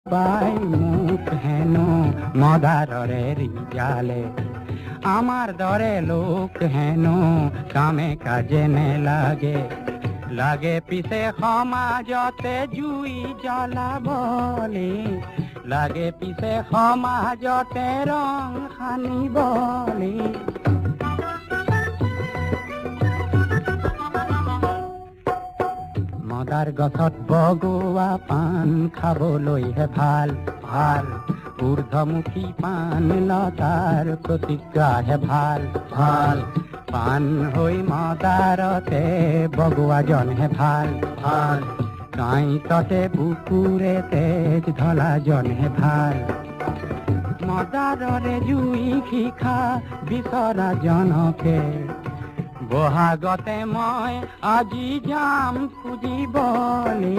পাই মুখ হেনো মদাররে রিজালে আমার দরে লোক হেনো কামে কাজে নে লাগে লাগে পিছে সমাজতে জুই জ্বলা বলে লাগে পিছে সমাজতে ৰং সানিবলে মদাৰ গছত বগোৱা পাণ খাবলৈহে ভাল ভাল ঊৰ্ধ্বমুখী পাণ লতাৰ প্ৰতিজ্ঞাহে ভাল ভাল পাণ হৈ মদাৰতে বগোৱাজনহে ভাল ভাল কাঁইততে বুকুৰে তেজ ঢলাজনহে ভাল মদাৰৰে জুই শিখা বিচৰাজনকে বহাগতে মই আজি যাম খুজিবলে